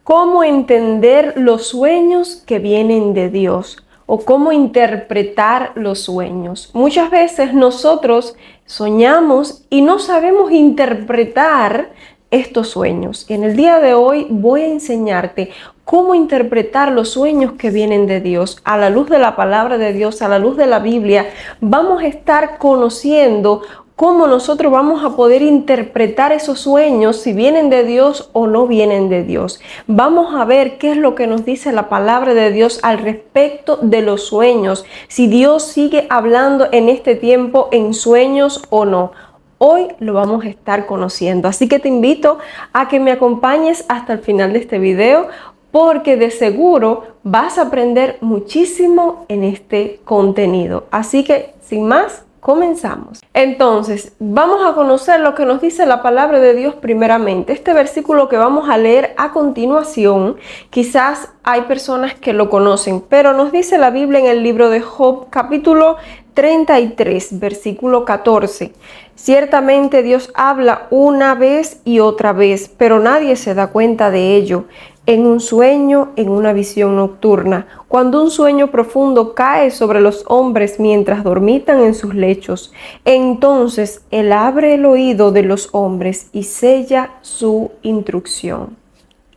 cómo entender los sueños que vienen de Dios o cómo interpretar los sueños. Muchas veces nosotros soñamos y no sabemos interpretar estos sueños. En el día de hoy voy a enseñarte cómo interpretar los sueños que vienen de Dios. A la luz de la palabra de Dios, a la luz de la Biblia, vamos a estar conociendo cómo nosotros vamos a poder interpretar esos sueños, si vienen de Dios o no vienen de Dios. Vamos a ver qué es lo que nos dice la palabra de Dios al respecto de los sueños, si Dios sigue hablando en este tiempo en sueños o no. Hoy lo vamos a estar conociendo, así que te invito a que me acompañes hasta el final de este video, porque de seguro vas a aprender muchísimo en este contenido. Así que, sin más, comenzamos. Entonces, vamos a conocer lo que nos dice la palabra de Dios primeramente. Este versículo que vamos a leer a continuación, quizás hay personas que lo conocen, pero nos dice la Biblia en el libro de Job, capítulo 33, versículo 14. Ciertamente Dios habla una vez y otra vez, pero nadie se da cuenta de ello. En un sueño, en una visión nocturna, cuando un sueño profundo cae sobre los hombres mientras dormitan en sus lechos, entonces Él abre el oído de los hombres y sella su instrucción.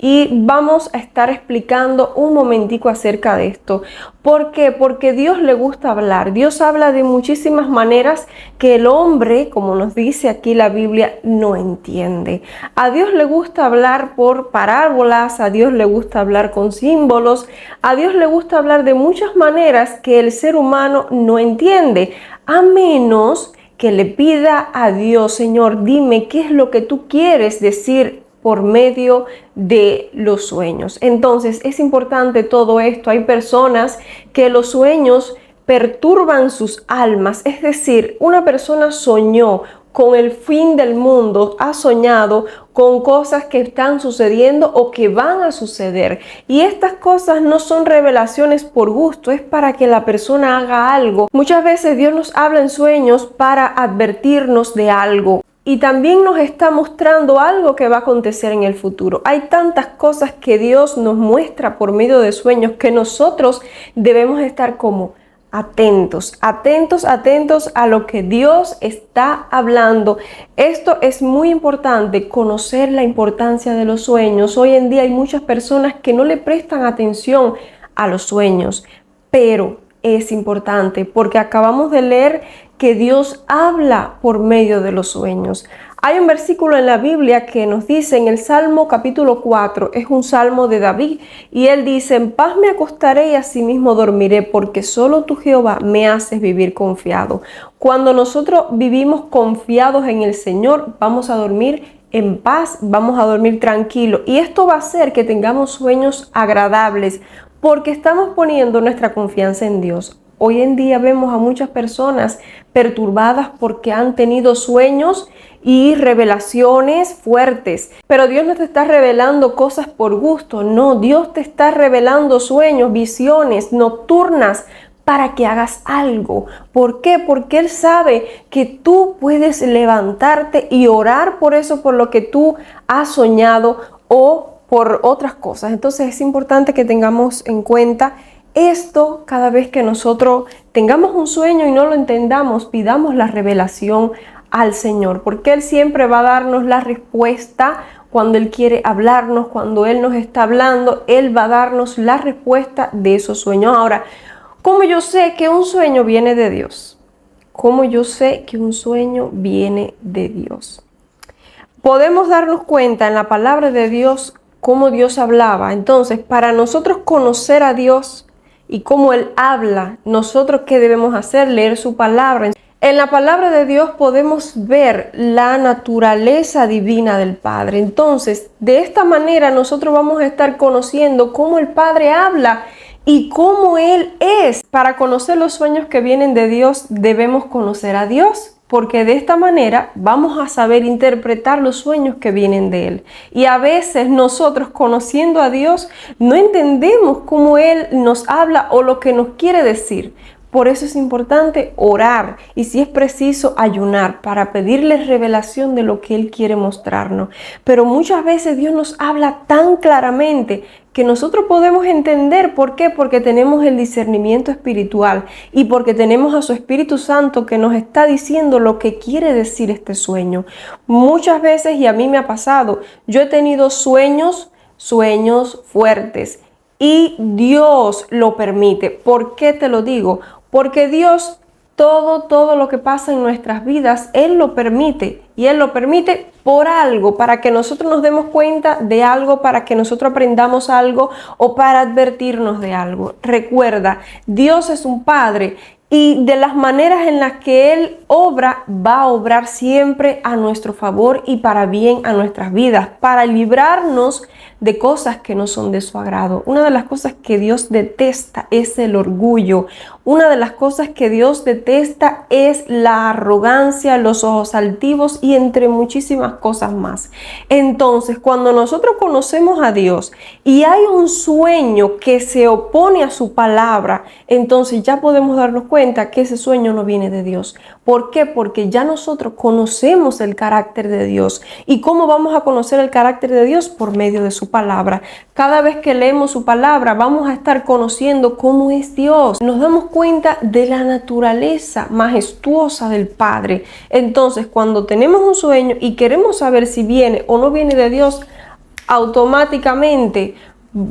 Y vamos a estar explicando un momentico acerca de esto. ¿Por qué? Porque Dios le gusta hablar. Dios habla de muchísimas maneras que el hombre, como nos dice aquí la Biblia, no entiende. A Dios le gusta hablar por parábolas, a Dios le gusta hablar con símbolos, a Dios le gusta hablar de muchas maneras que el ser humano no entiende, a menos que le pida a Dios: Señor, dime qué es lo que tú quieres decir por medio de los sueños. Entonces es importante todo esto. Hay personas que los sueños perturban sus almas, es decir, una persona soñó con el fin del mundo, ha soñado con cosas que están sucediendo o que van a suceder, y estas cosas no son revelaciones por gusto, es para que la persona haga algo. Muchas veces Dios nos habla en sueños para advertirnos de algo, y también nos está mostrando algo que va a acontecer en el futuro. Hay tantas cosas que Dios nos muestra por medio de sueños que nosotros debemos estar como atentos a lo que Dios está hablando. Esto es muy importante, conocer la importancia de los sueños. Hoy en día hay muchas personas que no le prestan atención a los sueños, pero es importante porque acabamos de leer que Dios habla por medio de los sueños. Hay un versículo en la Biblia que nos dice en el Salmo capítulo 4, es un salmo de David, y él dice: en paz me acostaré y asimismo dormiré, porque solo tú, Jehová, me haces vivir confiado. Cuando nosotros vivimos confiados en el Señor, vamos a dormir en paz, vamos a dormir tranquilo, y esto va a hacer que tengamos sueños agradables, porque estamos poniendo nuestra confianza en Dios. Hoy en día vemos a muchas personas perturbadas porque han tenido sueños y revelaciones fuertes. Pero Dios no te está revelando cosas por gusto, no. Dios te está revelando sueños, visiones nocturnas para que hagas algo. ¿Por qué? Porque Él sabe que tú puedes levantarte y orar por eso, por lo que tú has soñado o por otras cosas. Entonces es importante que tengamos en cuenta esto. Cada vez que nosotros tengamos un sueño y no lo entendamos, pidamos la revelación al Señor, porque Él siempre va a darnos la respuesta cuando Él quiere hablarnos, cuando Él nos está hablando, Él va a darnos la respuesta de esos sueños. Ahora, ¿cómo yo sé que un sueño viene de Dios? ¿Cómo yo sé que un sueño viene de Dios? Podemos darnos cuenta en la palabra de Dios cómo Dios hablaba. Entonces, para nosotros conocer a Dios y cómo Él habla, nosotros ¿qué debemos hacer? Leer su palabra. En la palabra de Dios podemos ver la naturaleza divina del Padre. Entonces, de esta manera nosotros vamos a estar conociendo cómo el Padre habla y cómo Él es. Para conocer los sueños que vienen de Dios, debemos conocer a Dios, porque de esta manera vamos a saber interpretar los sueños que vienen de Él. Y a veces nosotros, conociendo a Dios, no entendemos cómo Él nos habla o lo que nos quiere decir. por eso es importante orar y, si es preciso, ayunar para pedirle revelación de lo que Él quiere mostrarnos. Pero muchas veces Dios nos habla tan claramente que nosotros podemos entender. ¿Por qué? Porque tenemos el discernimiento espiritual y porque tenemos a su Espíritu Santo que nos está diciendo lo que quiere decir este sueño. Muchas veces, y a mí me ha pasado, yo he tenido sueños fuertes y Dios lo permite. ¿Por qué te lo digo? Porque Dios, todo lo que pasa en nuestras vidas, Él lo permite. Y Él lo permite por algo, para que nosotros nos demos cuenta de algo, para que nosotros aprendamos algo o para advertirnos de algo. Recuerda, Dios es un Padre y de las maneras en las que Él obra, va a obrar siempre a nuestro favor y para bien a nuestras vidas, para librarnos de cosas que no son de su agrado. Una de las cosas que Dios detesta es el orgullo. Una de las cosas que Dios detesta es la arrogancia, los ojos altivos y entre muchísimas cosas más. Entonces, cuando nosotros conocemos a Dios y hay un sueño que se opone a su palabra, entonces ya podemos darnos cuenta que ese sueño no viene de Dios. ¿Por qué? Porque ya nosotros conocemos el carácter de Dios. ¿Y cómo vamos a conocer el carácter de Dios? Por medio de su palabra. Cada vez que leemos su palabra, vamos a estar conociendo cómo es Dios. Nos damos cuenta de la naturaleza majestuosa del Padre. Entonces, cuando tenemos un sueño y queremos saber si viene o no viene de Dios, automáticamente,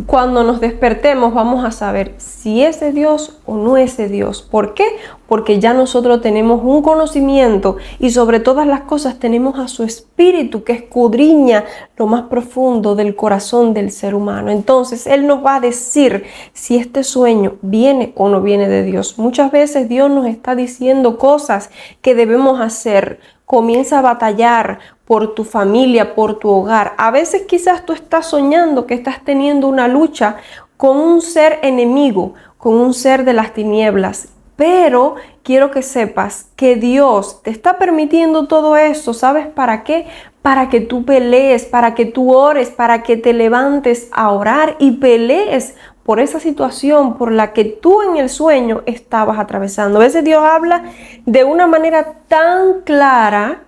cuando nos despertemos, vamos a saber si es de Dios o no es de Dios. ¿Por qué? Porque ya nosotros tenemos un conocimiento y sobre todas las cosas tenemos a su Espíritu que escudriña lo más profundo del corazón del ser humano. Entonces, Él nos va a decir si este sueño viene o no viene de Dios. Muchas veces Dios nos está diciendo cosas que debemos hacer. Comienza a batallar por tu familia, por tu hogar. A veces quizás tú estás soñando que estás teniendo una lucha con un ser enemigo, con un ser de las tinieblas. Pero quiero que sepas que Dios te está permitiendo todo eso. ¿Sabes para qué? Para que tú pelees, para que tú ores, para que te levantes a orar y pelees por esa situación por la que tú en el sueño estabas atravesando. A veces Dios habla de una manera tan clara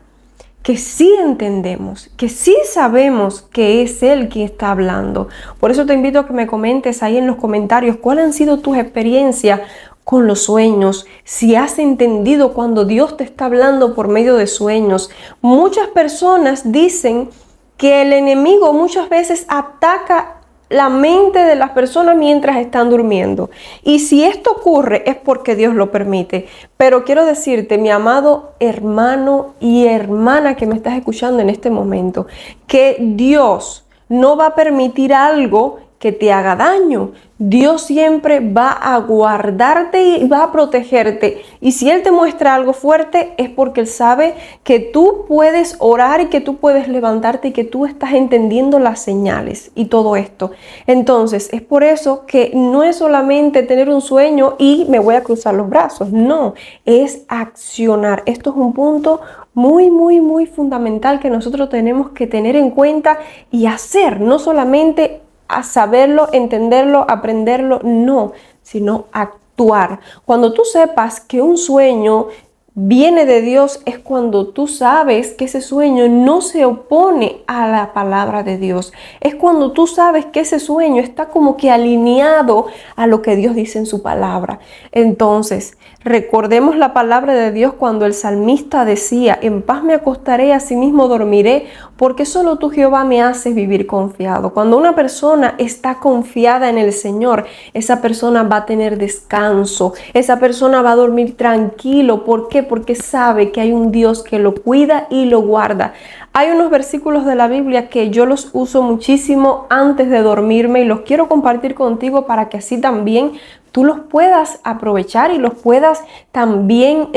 que sí entendemos, que sí sabemos que es Él quien está hablando. Por eso te invito a que me comentes ahí en los comentarios cuáles han sido tus experiencias con los sueños, si has entendido cuando Dios te está hablando por medio de sueños. Muchas personas dicen que el enemigo muchas veces ataca la mente de las personas mientras están durmiendo. Y si esto ocurre es porque Dios lo permite. Pero quiero decirte, mi amado hermano y hermana que me estás escuchando en este momento, que Dios no va a permitir algo que te haga daño. Dios siempre va a guardarte y va a protegerte. Y si Él te muestra algo fuerte es porque Él sabe que tú puedes orar y que tú puedes levantarte y que tú estás entendiendo las señales y todo esto. Entonces, es por eso que no es solamente tener un sueño y me voy a cruzar los brazos. No, es accionar. Esto es un punto muy fundamental que nosotros tenemos que tener en cuenta y hacer, no solamente a saberlo, entenderlo, aprenderlo, no, sino actuar. Cuando tú sepas que un sueño viene de Dios es cuando tú sabes que ese sueño no se opone a la palabra de Dios. Es cuando tú sabes que ese sueño está como que alineado a lo que Dios dice en su palabra. Entonces, recordemos la palabra de Dios cuando el salmista decía: en paz me acostaré, asimismo dormiré, porque solo tú, Jehová, me haces vivir confiado. Cuando una persona está confiada en el Señor, esa persona va a tener descanso, esa persona va a dormir tranquilo. ¿Por qué? Porque sabe que hay un Dios que lo cuida y lo guarda. Hay unos versículos de la Biblia que yo los uso muchísimo antes de dormirme y los quiero compartir contigo para que así también tú los puedas aprovechar y los puedas también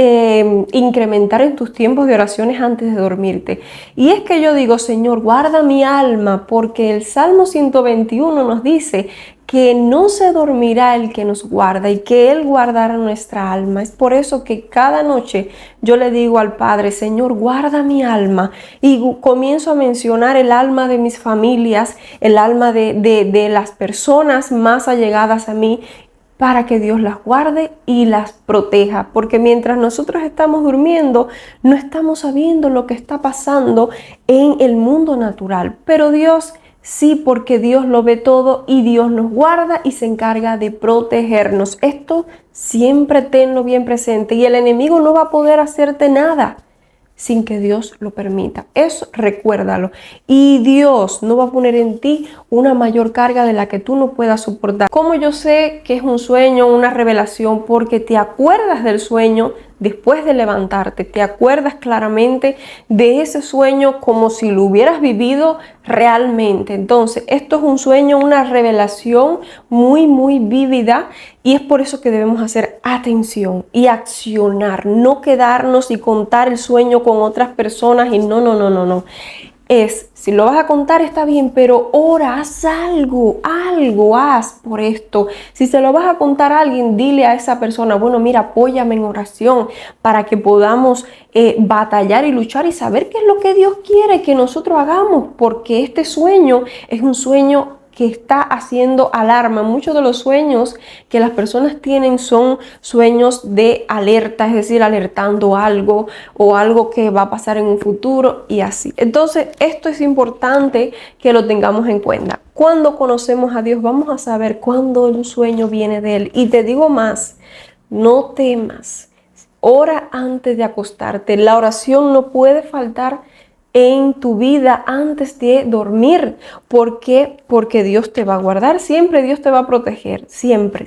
incrementar en tus tiempos de oraciones antes de dormirte. Y es que yo digo: Señor, guarda mi alma, porque el Salmo 121 nos dice que no se dormirá el que nos guarda y que Él guardará nuestra alma. Es por eso que cada noche yo le digo al Padre: Señor, guarda mi alma. Y comienzo a mencionar el alma de mis familias, el alma de las personas más allegadas a mí. para que Dios las guarde y las proteja, porque mientras nosotros estamos durmiendo, no estamos sabiendo lo que está pasando en el mundo natural, pero Dios sí, porque Dios lo ve todo y Dios nos guarda y se encarga de protegernos. Esto siempre tenlo bien presente y el enemigo no va a poder hacerte nada sin que Dios lo permita. Eso recuérdalo. Y Dios no va a poner en ti una mayor carga de la que tú no puedas soportar. ¿Cómo yo sé que es un sueño, una revelación? Porque te acuerdas del sueño después de levantarte. Te acuerdas claramente de ese sueño como si lo hubieras vivido realmente. Entonces, esto es un sueño, una revelación muy, muy vívida. Y es por eso que debemos hacer atención y accionar, no quedarnos y contar el sueño con otras personas y no. Si lo vas a contar está bien, pero ora, haz algo haz por esto. Si se lo vas a contar a alguien, dile a esa persona, bueno, mira, apóyame en oración para que podamos batallar y luchar y saber qué es lo que Dios quiere que nosotros hagamos, porque este sueño es un sueño que está haciendo alarma. Muchos de los sueños que las personas tienen son sueños de alerta, es decir, alertando algo o algo que va a pasar en un futuro y así. Entonces, esto es importante que lo tengamos en cuenta. Cuando conocemos a Dios, vamos a saber cuándo un sueño viene de Él. Y te digo más, no temas. Ora antes de acostarte. La oración no puede faltar en tu vida antes de dormir. ¿Por qué? Porque Dios te va a guardar siempre, Dios te va a proteger siempre.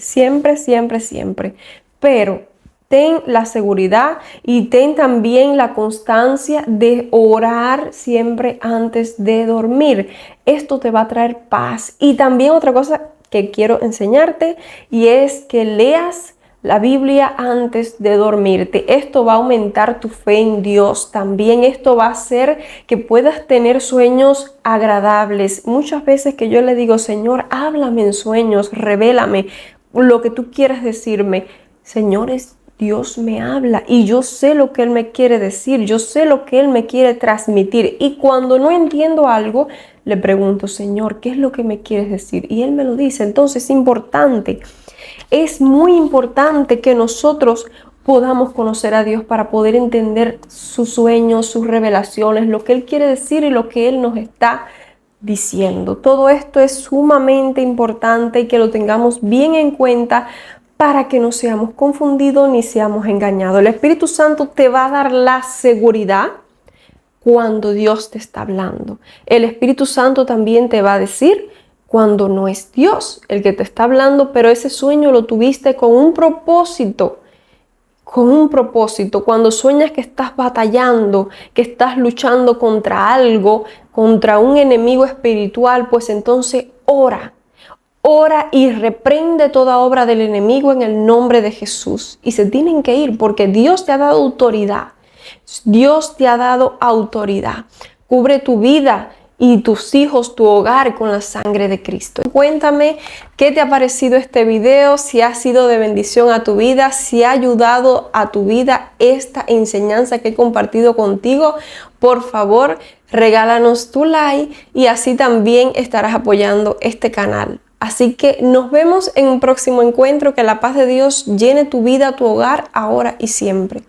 Pero ten la seguridad y ten también la constancia de orar siempre antes de dormir. Esto te va a traer paz. Y también otra cosa que quiero enseñarte y es que leas la Biblia antes de dormirte. Esto va a aumentar tu fe en Dios. También esto va a hacer que puedas tener sueños agradables. Muchas veces que yo le digo, Señor, háblame en sueños, revélame lo que tú quieras decirme. Señores, Dios me habla y yo sé lo que Él me quiere decir, yo sé lo que Él me quiere transmitir. Y cuando no entiendo algo, le pregunto, Señor, ¿qué es lo que me quieres decir? Y Él me lo dice. Entonces es importante. Es muy importante que nosotros podamos conocer a Dios para poder entender sus sueños, sus revelaciones, lo que Él quiere decir y lo que Él nos está diciendo. Todo esto es sumamente importante y que lo tengamos bien en cuenta para que no seamos confundidos ni seamos engañados. El Espíritu Santo te va a dar la seguridad cuando Dios te está hablando. El Espíritu Santo también te va a decir cuando no es Dios el que te está hablando, pero ese sueño lo tuviste con un propósito. Cuando sueñas que estás batallando, que estás luchando contra algo, contra un enemigo espiritual, pues entonces ora y reprende toda obra del enemigo en el nombre de Jesús. Y se tienen que ir porque Dios te ha dado autoridad. Dios te ha dado autoridad. Cubre tu vida y tus hijos, tu hogar con la sangre de Cristo. Cuéntame qué te ha parecido este video, si ha sido de bendición a tu vida, si ha ayudado a tu vida esta enseñanza que he compartido contigo. Por favor, regálanos tu like y así también estarás apoyando este canal. Así que nos vemos en un próximo encuentro. Que la paz de Dios llene tu vida, tu hogar, ahora y siempre.